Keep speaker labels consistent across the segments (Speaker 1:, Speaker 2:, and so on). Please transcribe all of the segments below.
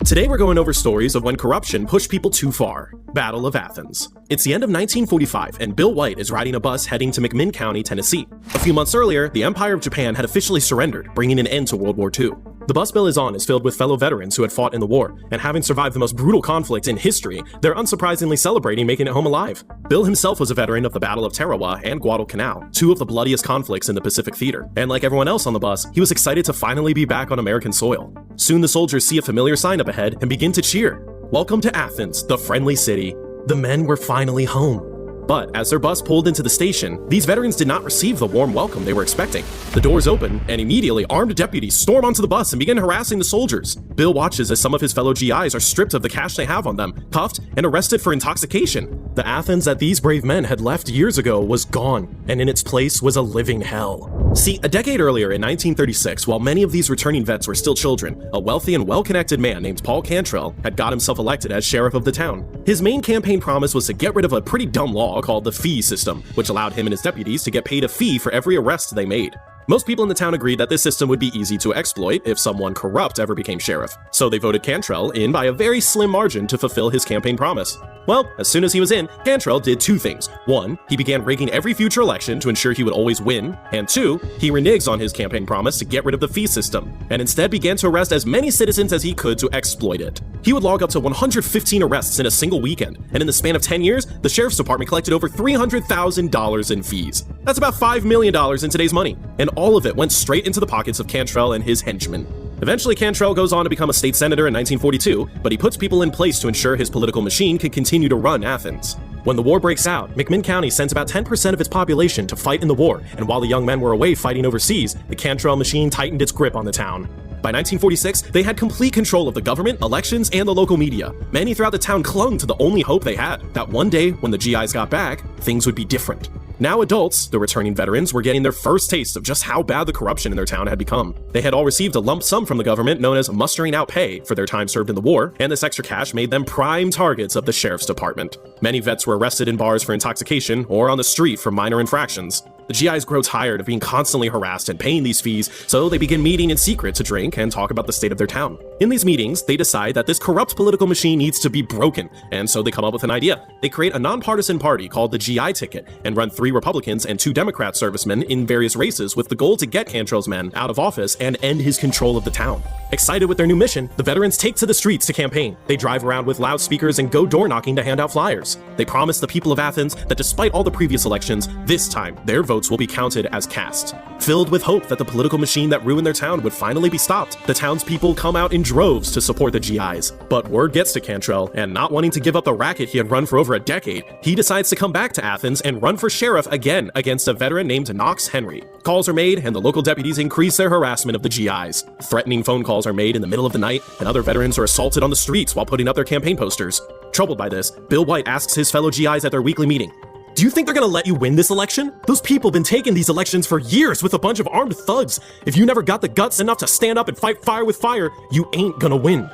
Speaker 1: Today we're going over stories of when corruption pushed people too far. Battle of Athens. It's the end of 1945, and Bill White is riding a bus heading to McMinn County, Tennessee. A few months earlier, the Empire of Japan had officially surrendered, bringing an end to World War II. The bus Bill is on is filled with fellow veterans who had fought in the war, and having survived the most brutal conflict in history, they're unsurprisingly celebrating making it home alive. Bill himself was a veteran of the Battle of Tarawa and Guadalcanal, two of the bloodiest conflicts in the Pacific Theater, and like everyone else on the bus, he was excited to finally be back on American soil. Soon the soldiers see a familiar sign up ahead and begin to cheer. Welcome to Athens, the friendly city. The men were finally home. But as their bus pulled into the station, these veterans did not receive the warm welcome they were expecting. The doors open, and immediately armed deputies storm onto the bus and begin harassing the soldiers. Bill watches as some of his fellow GIs are stripped of the cash they have on them, cuffed, and arrested for intoxication. The Athens that these brave men had left years ago was gone, and in its place was a living hell. See, a decade earlier in 1936, while many of these returning vets were still children, a wealthy and well-connected man named Paul Cantrell had got himself elected as sheriff of the town. His main campaign promise was to get rid of a pretty dumb law called the fee system, which allowed him and his deputies to get paid a fee for every arrest they made. Most people in the town agreed that this system would be easy to exploit if someone corrupt ever became sheriff, so they voted Cantrell in by a very slim margin to fulfill his campaign promise. Well, as soon as he was in, Cantrell did two things. One, he began rigging every future election to ensure he would always win, and two, he reneges on his campaign promise to get rid of the fee system, and instead began to arrest as many citizens as he could to exploit it. He would log up to 115 arrests in a single weekend, and in the span of 10 years, the sheriff's department collected over $300,000 in fees. That's about $5 million in today's money, and all of it went straight into the pockets of Cantrell and his henchmen. Eventually, Cantrell goes on to become a state senator in 1942, but he puts people in place to ensure his political machine can continue to run Athens. When the war breaks out, McMinn County sends about 10% of its population to fight in the war, and while the young men were away fighting overseas, the Cantrell machine tightened its grip on the town. By 1946, they had complete control of the government, elections, and the local media. Many throughout the town clung to the only hope they had, that one day, when the GIs got back, things would be different. Now adults, the returning veterans, were getting their first taste of just how bad the corruption in their town had become. They had all received a lump sum from the government known as mustering out pay for their time served in the war, and this extra cash made them prime targets of the sheriff's department. Many vets were arrested in bars for intoxication or on the street for minor infractions. The GIs grow tired of being constantly harassed and paying these fees, so they begin meeting in secret to drink and talk about the state of their town. In these meetings, they decide that this corrupt political machine needs to be broken, and so they come up with an idea. They create a nonpartisan party called the GI Ticket and run 3 Republicans and 2 Democrat servicemen in various races with the goal to get Cantrell's men out of office and end his control of the town. Excited with their new mission, the veterans take to the streets to campaign. They drive around with loudspeakers and go door-knocking to hand out flyers. They promise the people of Athens that despite all the previous elections, this time their votes will be counted as cast. Filled with hope that the political machine that ruined their town would finally be stopped, the townspeople come out in droves to support the GIs. But word gets to Cantrell, and not wanting to give up the racket he had run for over a decade, he decides to come back to Athens and run for sheriff again against a veteran named Knox Henry. Calls are made, and the local deputies increase their harassment of the GIs. Threatening phone calls are made in the middle of the night, and other veterans are assaulted on the streets while putting up their campaign posters. Troubled by this, Bill White asks his fellow GIs at their weekly meeting, "Do you think they're gonna let you win this election? Those people have been taking these elections for years with a bunch of armed thugs. If you never got the guts enough to stand up and fight fire with fire, you ain't gonna win."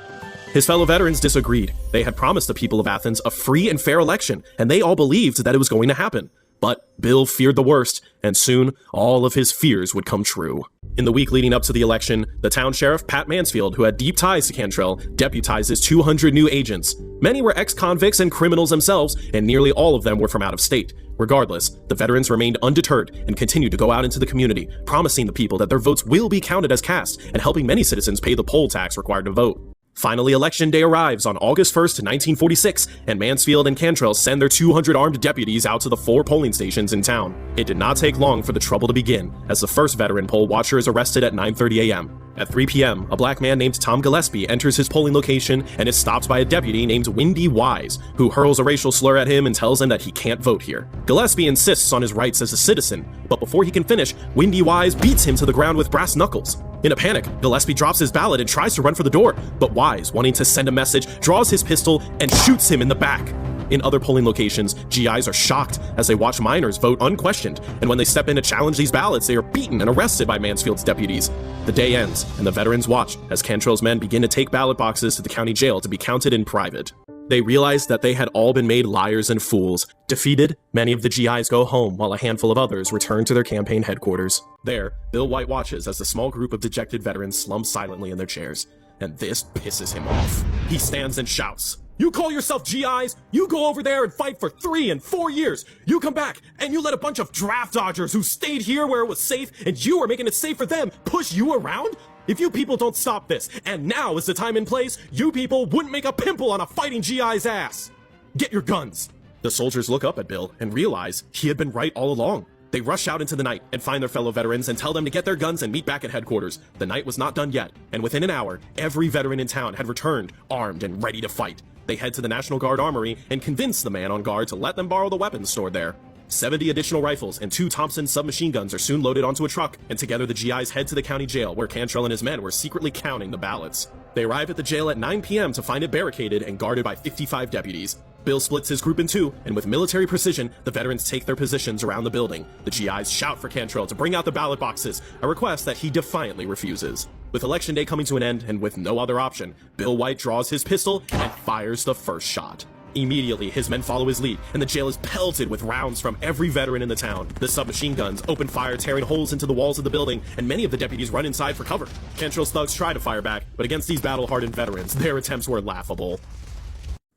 Speaker 1: His fellow veterans disagreed. They had promised the people of Athens a free and fair election, and they all believed that it was going to happen. But Bill feared the worst, and soon all of his fears would come true. In the week leading up to the election, the town sheriff, Pat Mansfield, who had deep ties to Cantrell, deputized his 200 new agents. Many were ex-convicts and criminals themselves, and nearly all of them were from out of state. Regardless, the veterans remained undeterred and continued to go out into the community, promising the people that their votes will be counted as cast, and helping many citizens pay the poll tax required to vote. Finally, election day arrives on August 1st, 1946, and Mansfield and Cantrell send their 200 armed deputies out to the 4 polling stations in town. It did not take long for the trouble to begin, as the first veteran poll watcher is arrested at 9:30 a.m. At 3 p.m., a black man named Tom Gillespie enters his polling location and is stopped by a deputy named Windy Wise, who hurls a racial slur at him and tells him that he can't vote here. Gillespie insists on his rights as a citizen, but before he can finish, Windy Wise beats him to the ground with brass knuckles. In a panic, Gillespie drops his ballot and tries to run for the door, but Wise, wanting to send a message, draws his pistol and shoots him in the back. In other polling locations, GIs are shocked as they watch minors vote unquestioned, and when they step in to challenge these ballots, they are beaten and arrested by Mansfield's deputies. The day ends, and the veterans watch as Cantrell's men begin to take ballot boxes to the county jail to be counted in private. They realized that they had all been made liars and fools. Defeated, many of the GIs go home while a handful of others return to their campaign headquarters. There, Bill White watches as the small group of dejected veterans slump silently in their chairs. and this pisses him off. He stands and shouts, "You call yourself GIs? You go over there and fight for 3 and 4 years. You come back and you let a bunch of draft dodgers who stayed here where it was safe and you are making it safe for them push you around? If you people don't stop this, and now is the time and place, you people wouldn't make a pimple on a fighting GI's ass. Get your guns." The soldiers look up at Bill and realize he had been right all along. They rush out into the night and find their fellow veterans and tell them to get their guns and meet back at headquarters. The night was not done yet, and within an hour, every veteran in town had returned, armed and ready to fight. They head to the National Guard Armory and convince the man on guard to let them borrow the weapons stored there. 70 additional rifles and 2 Thompson submachine guns are soon loaded onto a truck, and together the GIs head to the county jail where Cantrell and his men were secretly counting the ballots. They arrive at the jail at 9 p.m. to find it barricaded and guarded by 55 deputies. Bill splits his group in two, and with military precision, the veterans take their positions around the building. The GIs shout for Cantrell to bring out the ballot boxes, a request that he defiantly refuses. With Election Day coming to an end, and with no other option, Bill White draws his pistol and fires the first shot. Immediately, his men follow his lead, and the jail is pelted with rounds from every veteran in the town. The submachine guns open fire, tearing holes into the walls of the building, and many of the deputies run inside for cover. Cantrell's thugs try to fire back, but against these battle-hardened veterans, their attempts were laughable.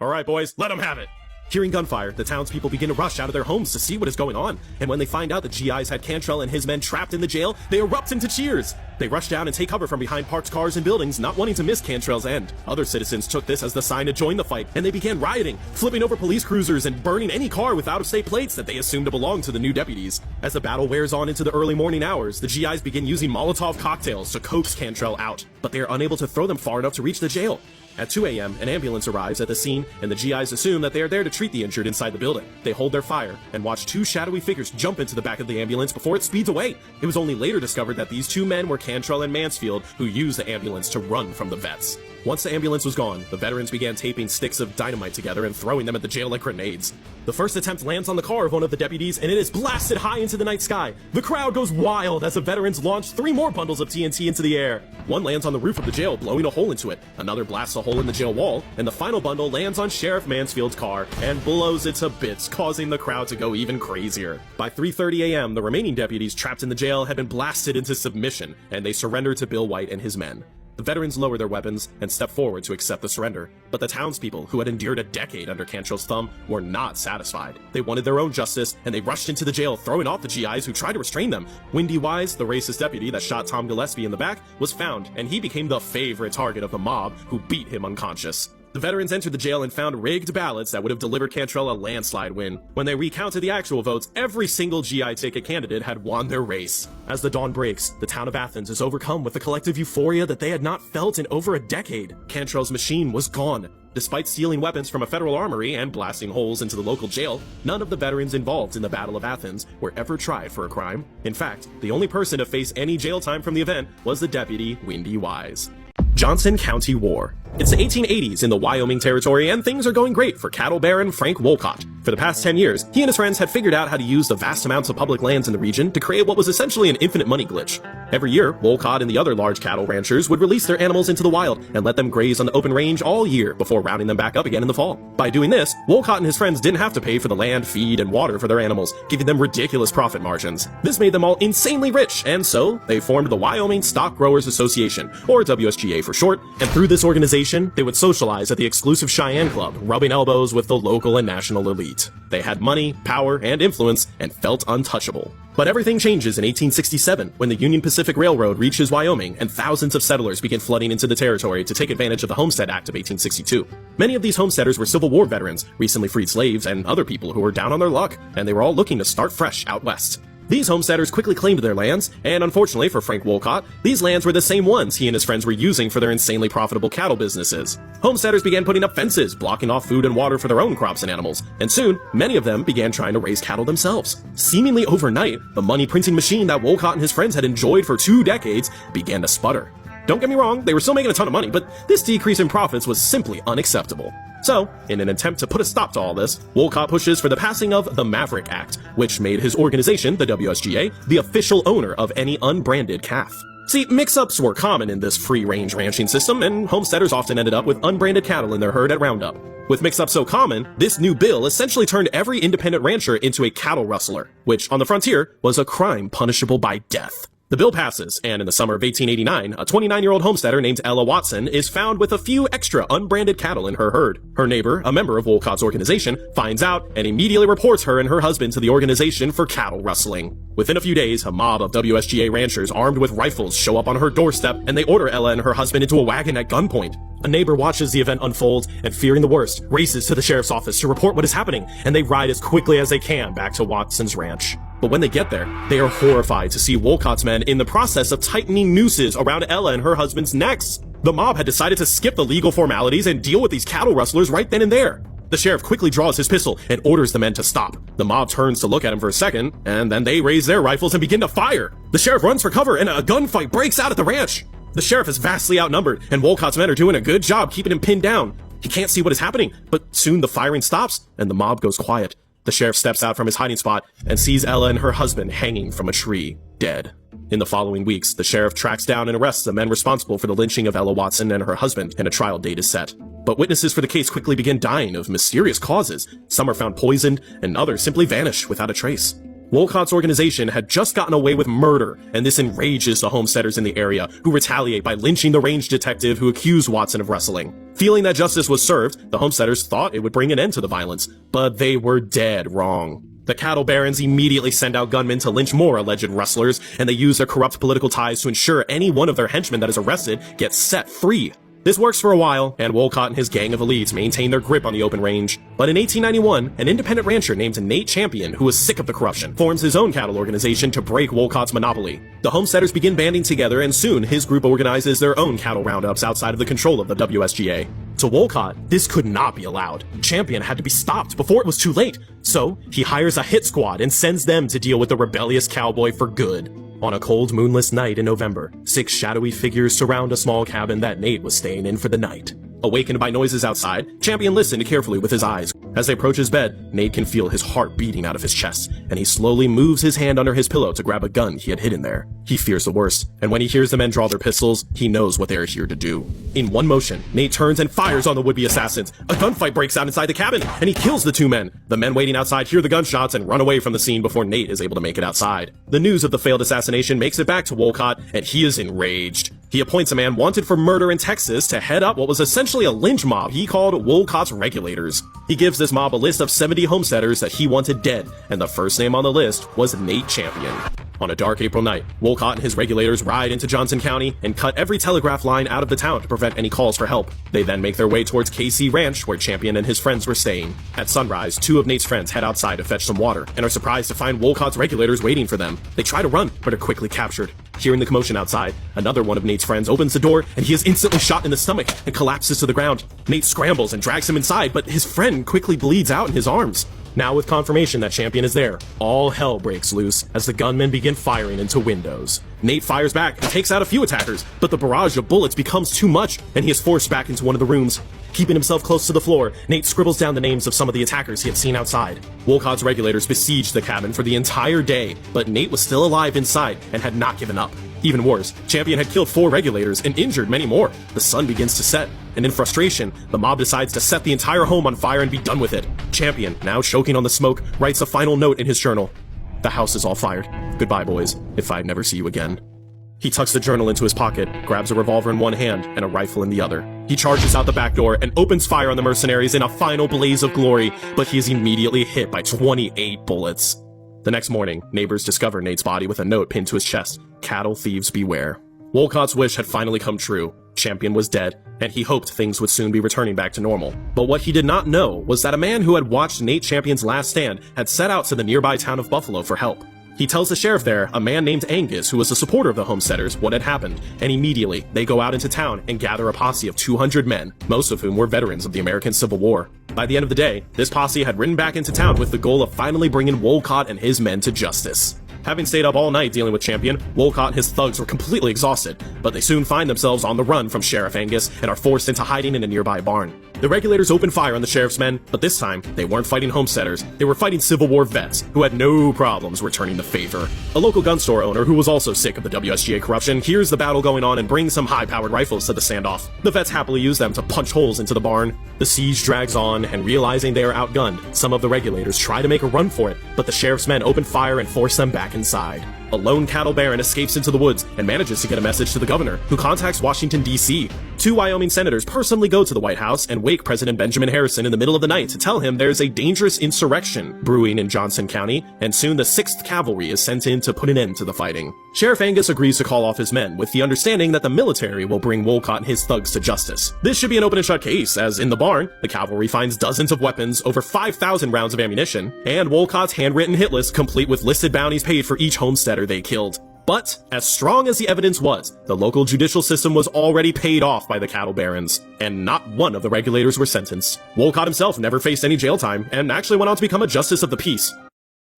Speaker 1: "All right, boys, let them have it." Hearing gunfire, the townspeople begin to rush out of their homes to see what is going on, and when they find out the GIs had Cantrell and his men trapped in the jail, they erupt into cheers. They rush down and take cover from behind parked cars and buildings, not wanting to miss Cantrell's end. Other citizens took this as the sign to join the fight, and they began rioting, flipping over police cruisers and burning any car with out-of-state plates that they assumed to belong to the new deputies. As the battle wears on into the early morning hours, the GIs begin using Molotov cocktails to coax Cantrell out, but they are unable to throw them far enough to reach the jail. At 2 a.m., an ambulance arrives at the scene, and the GIs assume that they are there to treat the injured inside the building. They hold their fire and watch 2 shadowy figures jump into the back of the ambulance before it speeds away. It was only later discovered that these 2 men were Cantrell and Mansfield, who used the ambulance to run from the vets. Once the ambulance was gone, the veterans began taping sticks of dynamite together and throwing them at the jail like grenades. The first attempt lands on the car of one of the deputies, and it is blasted high into the night sky. The crowd goes wild as the veterans launch 3 more bundles of TNT into the air. One lands on the roof of the jail, blowing a hole into it. Another blasts a hole in the jail wall, and the final bundle lands on Sheriff Mansfield's car and blows it to bits, causing the crowd to go even crazier. By 3:30 a.m., the remaining deputies trapped in the jail had been blasted into submission, and they surrendered to Bill White and his men. The veterans lower their weapons and step forward to accept the surrender, but the townspeople, who had endured a decade under Cantrell's thumb, were not satisfied. They wanted their own justice, and they rushed into the jail, throwing off the GIs who tried to restrain them. Windy Wise, the racist deputy that shot Tom Gillespie in the back, was found, and he became the favorite target of the mob, who beat him unconscious. The veterans entered the jail and found rigged ballots that would have delivered Cantrell a landslide win. When they recounted the actual votes, every single GI ticket candidate had won their race. As the dawn breaks, the town of Athens is overcome with a collective euphoria that they had not felt in over a decade. Cantrell's machine was gone. Despite stealing weapons from a federal armory and blasting holes into the local jail, none of the veterans involved in the Battle of Athens were ever tried for a crime. In fact, the only person to face any jail time from the event was the deputy, Windy Wise. Johnson County War. It's the 1880s in the Wyoming Territory, and things are going great for cattle baron Frank Wolcott. For the past 10 years, he and his friends had figured out how to use the vast amounts of public lands in the region to create what was essentially an infinite money glitch. Every year, Wolcott and the other large cattle ranchers would release their animals into the wild and let them graze on the open range all year before rounding them back up again in the fall. By doing this, Wolcott and his friends didn't have to pay for the land, feed, and water for their animals, giving them ridiculous profit margins. This made them all insanely rich, and so they formed the Wyoming Stock Growers Association, or WSGA for short, and through this organization, they would socialize at the exclusive Cheyenne Club, rubbing elbows with the local and national elite. They had money, power, and influence, and felt untouchable. But everything changes in 1867 when the Union Pacific Railroad reaches Wyoming and thousands of settlers begin flooding into the territory to take advantage of the Homestead Act of 1862. Many of these homesteaders were Civil War veterans, recently freed slaves, and other people who were down on their luck, and they were all looking to start fresh out west. These homesteaders quickly claimed their lands, and unfortunately for Frank Wolcott, these lands were the same ones he and his friends were using for their insanely profitable cattle businesses. Homesteaders began putting up fences, blocking off food and water for their own crops and animals, and soon, many of them began trying to raise cattle themselves. Seemingly overnight, the money-printing machine that Wolcott and his friends had enjoyed for 2 decades began to sputter. Don't get me wrong, they were still making a ton of money, but this decrease in profits was simply unacceptable. So, in an attempt to put a stop to all this, Wolcott pushes for the passing of the Maverick Act, which made his organization, the WSGA, the official owner of any unbranded calf. See, mix-ups were common in this free-range ranching system, and homesteaders often ended up with unbranded cattle in their herd at roundup. With mix-ups so common, this new bill essentially turned every independent rancher into a cattle rustler, which, on the frontier, was a crime punishable by death. The bill passes, and in the summer of 1889, a 29-year-old homesteader named Ella Watson is found with a few extra unbranded cattle in her herd. Her neighbor, a member of Wolcott's organization, finds out and immediately reports her and her husband to the organization for cattle rustling. Within a few days, a mob of WSGA ranchers armed with rifles show up on her doorstep, and they order Ella and her husband into a wagon at gunpoint. A neighbor watches the event unfold and, fearing the worst, races to the sheriff's office to report what is happening, and they ride as quickly as they can back to Watson's ranch. But when they get there, they are horrified to see Wolcott's men in the process of tightening nooses around Ella and her husband's necks. The mob had decided to skip the legal formalities and deal with these cattle rustlers right then and there. The sheriff quickly draws his pistol and orders the men to stop. The mob turns to look at him for a second, and then they raise their rifles and begin to fire. The sheriff runs for cover, and a gunfight breaks out at the ranch. The sheriff is vastly outnumbered, and Wolcott's men are doing a good job keeping him pinned down. He can't see what is happening, but soon the firing stops, and the mob goes quiet. The sheriff steps out from his hiding spot and sees Ella and her husband hanging from a tree, dead. In the following weeks, the sheriff tracks down and arrests the men responsible for the lynching of Ella Watson and her husband, and a trial date is set. But witnesses for the case quickly begin dying of mysterious causes. Some are found poisoned, and others simply vanish without a trace. Wolcott's organization had just gotten away with murder, and this enrages the homesteaders in the area, who retaliate by lynching the range detective who accused Watson of rustling. Feeling that justice was served, the homesteaders thought it would bring an end to the violence, but they were dead wrong. The cattle barons immediately send out gunmen to lynch more alleged rustlers, and they use their corrupt political ties to ensure any one of their henchmen that is arrested gets set free. This works for a while, and Wolcott and his gang of elites maintain their grip on the open range. But in 1891, an independent rancher named Nate Champion, who was sick of the corruption, forms his own cattle organization to break Wolcott's monopoly. The homesteaders begin banding together, and soon his group organizes their own cattle roundups outside of the control of the WSGA. To Wolcott, this could not be allowed. Champion had to be stopped before it was too late. So, he hires a hit squad and sends them to deal with the rebellious cowboy for good. On a cold, moonless night in November, 6 shadowy figures surround a small cabin that Nate was staying in for the night. Awakened by noises outside, Champion listened carefully with his eyes. As they approach his bed, Nate can feel his heart beating out of his chest, and he slowly moves his hand under his pillow to grab a gun he had hidden there. He fears the worst, and when he hears the men draw their pistols, he knows what they are here to do. In one motion, Nate turns and fires on the would-be assassins. A gunfight breaks out inside the cabin, and he kills the 2 men. The men waiting outside hear the gunshots and run away from the scene before Nate is able to make it outside. The news of the failed assassination makes it back to Wolcott, and he is enraged. He appoints a man wanted for murder in Texas to head up what was essentially a lynch mob he called Wolcott's Regulators. He gives this mob a list of 70 homesteaders that he wanted dead, and the first name on the list was Nate Champion. On a dark April night, Wolcott and his regulators ride into Johnson County and cut every telegraph line out of the town to prevent any calls for help. They then make their way towards KC Ranch, where Champion and his friends were staying. At sunrise, 2 of Nate's friends head outside to fetch some water and are surprised to find Wolcott's regulators waiting for them. They try to run, but are quickly captured. Hearing the commotion outside, another one of Nate's friends opens the door, and he is instantly shot in the stomach and collapses to the ground. Nate scrambles and drags him inside, but his friend quickly bleeds out in his arms. Now with confirmation that Champion is there, all hell breaks loose as the gunmen begin firing into windows. Nate fires back and takes out a few attackers, but the barrage of bullets becomes too much, and he is forced back into one of the rooms. Keeping himself close to the floor, Nate scribbles down the names of some of the attackers he had seen outside. Wolcott's regulators besieged the cabin for the entire day, but Nate was still alive inside and had not given up. Even worse, Champion had killed 4 regulators and injured many more. The sun begins to set, and in frustration, the mob decides to set the entire home on fire and be done with it. Champion, now choking on the smoke, writes a final note in his journal. "The house is all fired. Goodbye, boys, if I never see you again." He tucks the journal into his pocket, grabs a revolver in one hand and a rifle in the other. He charges out the back door and opens fire on the mercenaries in a final blaze of glory, but he is immediately hit by 28 bullets. The next morning, neighbors discover Nate's body with a note pinned to his chest, "Cattle thieves beware." Wolcott's wish had finally come true. Champion was dead, and he hoped things would soon be returning back to normal. But what he did not know was that a man who had watched Nate Champion's last stand had set out to the nearby town of Buffalo for help. He tells the sheriff there, a man named Angus, who was a supporter of the homesteaders, what had happened, and immediately they go out into town and gather a posse of 200 men, most of whom were veterans of the American Civil War. By the end of the day, this posse had ridden back into town with the goal of finally bringing Wolcott and his men to justice. Having stayed up all night dealing with Champion, Wolcott and his thugs were completely exhausted, but they soon find themselves on the run from Sheriff Angus and are forced into hiding in a nearby barn. The regulators open fire on the sheriff's men, but this time, they weren't fighting homesteaders, they were fighting Civil War vets, who had no problems returning the favor. A local gun store owner, who was also sick of the WSGA corruption, hears the battle going on and brings some high-powered rifles to the standoff. The vets happily use them to punch holes into the barn. The siege drags on, and realizing they are outgunned, some of the regulators try to make a run for it, but the sheriff's men open fire and force them back inside. A lone cattle baron escapes into the woods and manages to get a message to the governor, who contacts Washington, D.C. 2 Wyoming senators personally go to the White House and wake President Benjamin Harrison in the middle of the night to tell him there's a dangerous insurrection brewing in Johnson County, and soon the 6th Cavalry is sent in to put an end to the fighting. Sheriff Angus agrees to call off his men, with the understanding that the military will bring Wolcott and his thugs to justice. This should be an open and shut case, as in the barn, the cavalry finds dozens of weapons, over 5,000 rounds of ammunition, and Wolcott's handwritten hit list complete with listed bounties paid for each homesteader they killed. But, as strong as the evidence was, the local judicial system was already paid off by the cattle barons, and not one of the regulators were sentenced. Wolcott himself never faced any jail time, and actually went on to become a justice of the peace.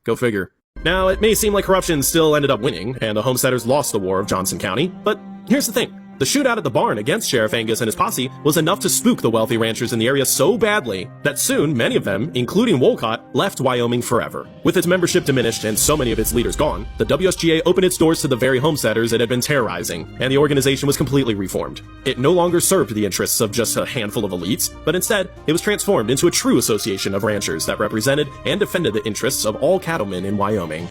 Speaker 1: Go figure. Now, it may seem like corruption still ended up winning, and the homesteaders lost the War of Johnson County, but here's the thing. The shootout at the barn against Sheriff Angus and his posse was enough to spook the wealthy ranchers in the area so badly that soon many of them, including Wolcott, left Wyoming forever. With its membership diminished and so many of its leaders gone, the WSGA opened its doors to the very homesteaders it had been terrorizing, and the organization was completely reformed. It no longer served the interests of just a handful of elites, but instead, it was transformed into a true association of ranchers that represented and defended the interests of all cattlemen in Wyoming.